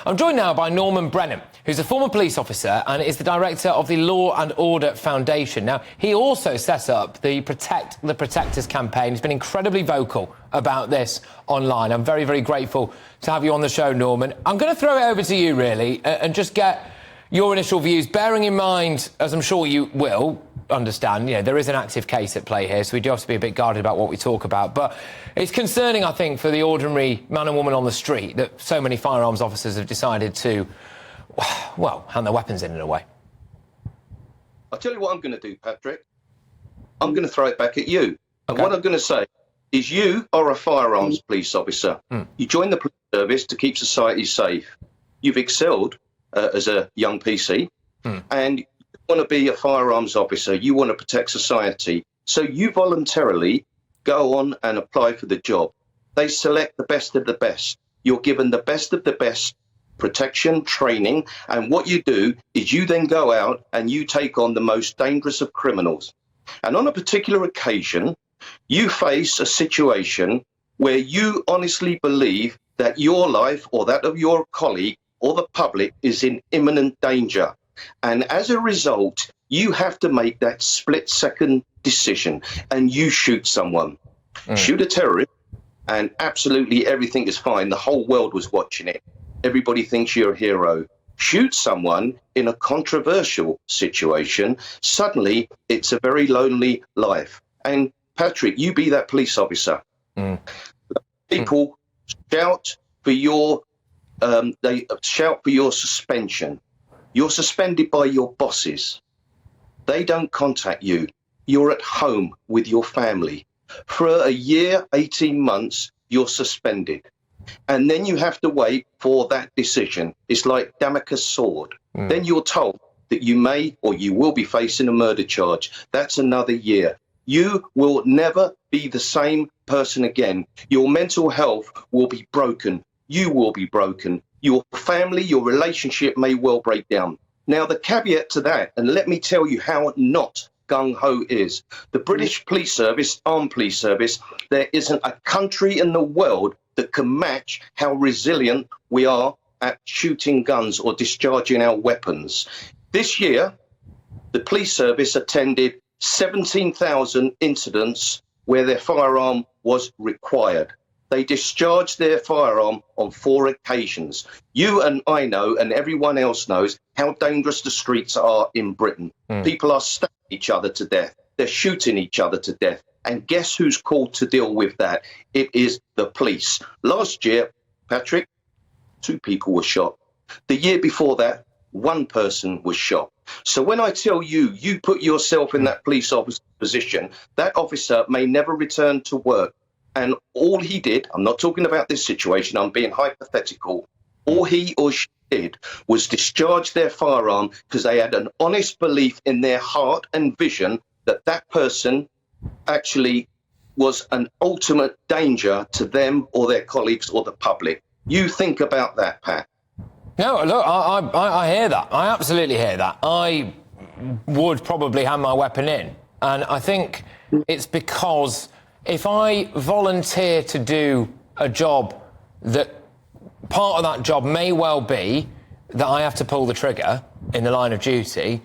I'm joined now by Norman Brennan, who's a former police officer and is the director of the Law and Order Foundation. Now, he also set up the Protect the Protectors campaign. He's been incredibly vocal about this online. I'm very, very grateful to have you on the show, Norman. I'm going to throw it over to you, really, and just get your initial views, bearing in mind, as I'm sure you will understand, there is an active case at play here, so we do have to be a bit guarded about what we talk about. But it's concerning, I think, for the ordinary man and woman on the street that so many firearms officers have decided to, well, hand their weapons in a way. I'll tell you what I'm going to do, Patrick. I'm going to throw it back at you. Okay. And what I'm going to say is you are a firearms police officer. You joined the police service to keep society safe. You've excelled as a young PC, and want to be a firearms officer, you want to protect society. So you voluntarily go on and apply for the job. They select the best of the best. You're given the best of the best protection, training, and what you do is you then go out and you take on the most dangerous of criminals. And on a particular occasion, you face a situation where you honestly believe that your life or that of your colleague or the public is in imminent danger. And as a result, you have to make that split-second decision and you shoot someone. Shoot a terrorist and absolutely everything is fine. The whole world was watching it. Everybody thinks you're a hero. Shoot someone in a controversial situation, suddenly it's a very lonely life. And Patrick, you be that police officer. People shout for your suspension. You're suspended by your bosses. They don't contact you. You're at home with your family. For a year, 18 months, you're suspended. And then you have to wait for that decision. It's like Damocles' sword. Then you're told that you may or you will be facing a murder charge. That's another year. You will never be the same person again. Your mental health will be broken. You will be broken. Your family, your relationship may well break down. Now, the caveat to that, and let me tell you how not gung-ho is. The British Police Service, Armed Police Service, there isn't a country in the world that can match how resilient we are at shooting guns or discharging our weapons. This year, the police service attended 17,000 incidents where their firearm was required. They discharged their firearm on 4 occasions. You and I know, and everyone else knows, how dangerous the streets are in Britain. People are stabbing each other to death. They're shooting each other to death. And guess who's called to deal with that? It is the police. Last year, Patrick, 2 people were shot. The year before that, 1 person was shot. So when I tell you, you put yourself in that police officer position, that officer may never return to work. And all he did, I'm not talking about this situation, I'm being hypothetical, all he or she did was discharge their firearm because they had an honest belief in their heart and vision that that person actually was an ultimate danger to them or their colleagues or the public. You think about that, Pat. No, look, I hear that. I absolutely hear that. I would probably hand my weapon in. And I think it's because if I volunteer to do a job that part of that job may well be that I have to pull the trigger in the line of duty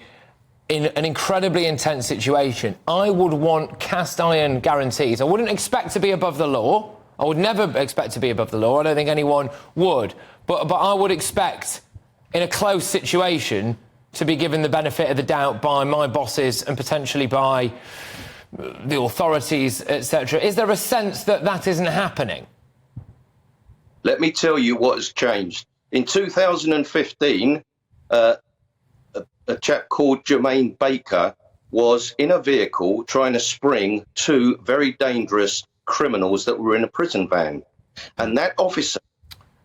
in an incredibly intense situation, I would want cast iron guarantees. I wouldn't expect to be above the law. I would never expect to be above the law. I don't think anyone would. But I would expect in a close situation to be given the benefit of the doubt by my bosses and potentially by the authorities, etc. Is there a sense that that isn't happening? Let me tell you what has changed. In 2015, a chap called Jermaine Baker was in a vehicle trying to spring 2 very dangerous criminals that were in a prison van. And that officer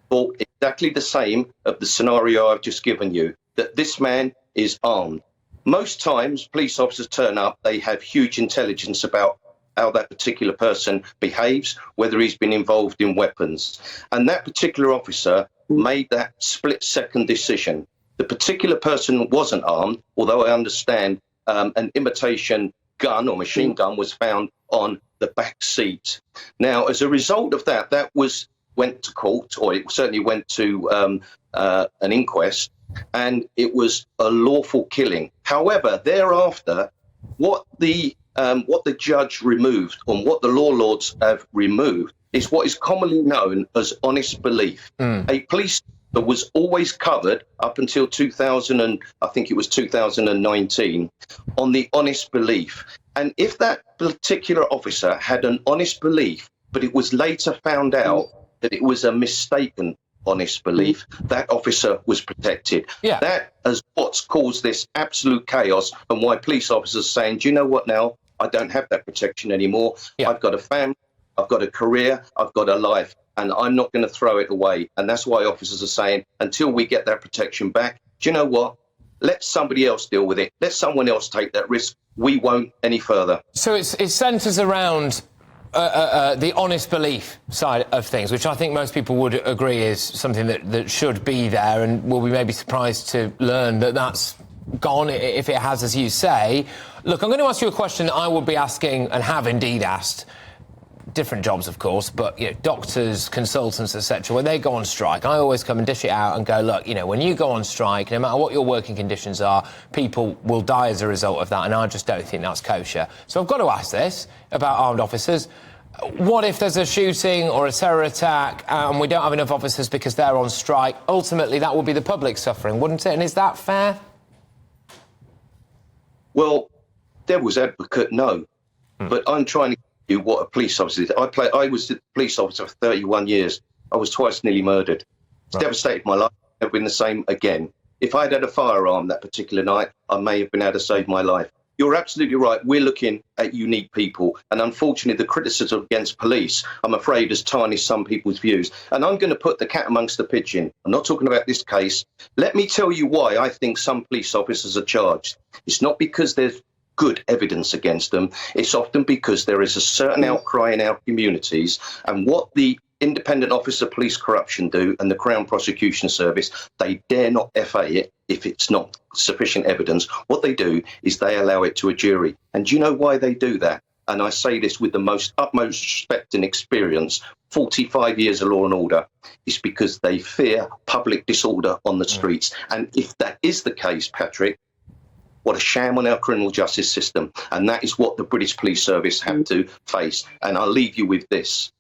thought exactly the same of the scenario I've just given you, that this man is armed. Most times, police officers turn up, they have huge intelligence about how that particular person behaves, whether he's been involved in weapons. And that particular officer made that split-second decision. The particular person wasn't armed, although I understand an imitation gun or machine gun was found on the back seat. Now, as a result of that, that was went to court, or it certainly went to an inquest, and it was a lawful killing. However, thereafter, what the judge removed, and what the law lords have removed, is what is commonly known as honest belief. A police that was always covered up until 2019 on the honest belief. And if that particular officer had an honest belief, but it was later found out that it was a mistaken honest belief, that officer was protected. Yeah. That is what's caused this absolute chaos, and why police officers are saying, do you know what now? I don't have that protection anymore. Yeah. I've got a family, I've got a career, I've got a life, and I'm not going to throw it away. And that's why officers are saying, until we get that protection back, do you know what? Let somebody else deal with it. Let someone else take that risk. We won't any further. So it centres around the honest belief side of things, which I think most people would agree is something that should be there, and will be maybe surprised to learn that that's gone, if it has, as you say. Look, I'm going to ask you a question that I would be asking, and have indeed asked, different jobs, of course, but doctors, consultants, etc., when they go on strike, I always come and dish it out and go, look, when you go on strike, no matter what your working conditions are, people will die as a result of that, and I just don't think that's kosher. So I've got to ask this about armed officers. What if there's a shooting or a terror attack and we don't have enough officers because they're on strike? Ultimately, that would be the public suffering, wouldn't it? And is that fair? Well, devil's advocate, no. But I'm trying to you what a police officer is. I was a police officer for 31 years. I was twice nearly murdered. It's devastated my life. I've never been the same again. If I'd had a firearm that particular night, I may have been able to save my life. You're absolutely right. We're looking at unique people. And unfortunately, the criticism against police, I'm afraid, has tarnished some people's views. And I'm going to put the cat amongst the pigeon. I'm not talking about this case. Let me tell you why I think some police officers are charged. It's not because there's good evidence against them. It's often because there is a certain outcry in our communities, and what the Independent Office of Police Corruption do and the Crown Prosecution Service, they dare not FA it if it's not sufficient evidence. What they do is they allow it to a jury. And do you know why they do that? And I say this with the utmost respect and experience, 45 years of law and order, is because they fear public disorder on the streets. And if that is the case, Patrick, what a sham on our criminal justice system. And that is what the British Police Service have to face. And I'll leave you with this.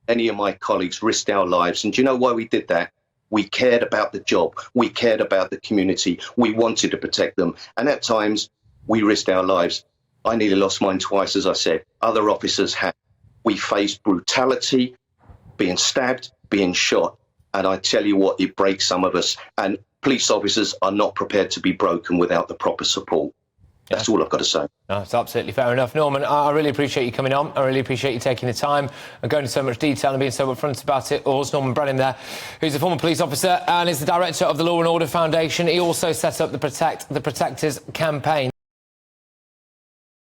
Any of my colleagues risked our lives. And do you know why we did that? We cared about the job. We cared about the community. We wanted to protect them. And at times, we risked our lives. I nearly lost mine twice, as I said. Other officers have. We faced brutality, being stabbed, being shot. And I tell you what, it breaks some of us. And police officers are not prepared to be broken without the proper support. That's all I've got to say. No, it's absolutely fair enough. Norman, I really appreciate you coming on. I really appreciate you taking the time and going into so much detail and being so upfront about it. Also, Norman Brennan there, who's a former police officer and is the director of the Law and Order Foundation. He also set up the Protect the Protectors campaign.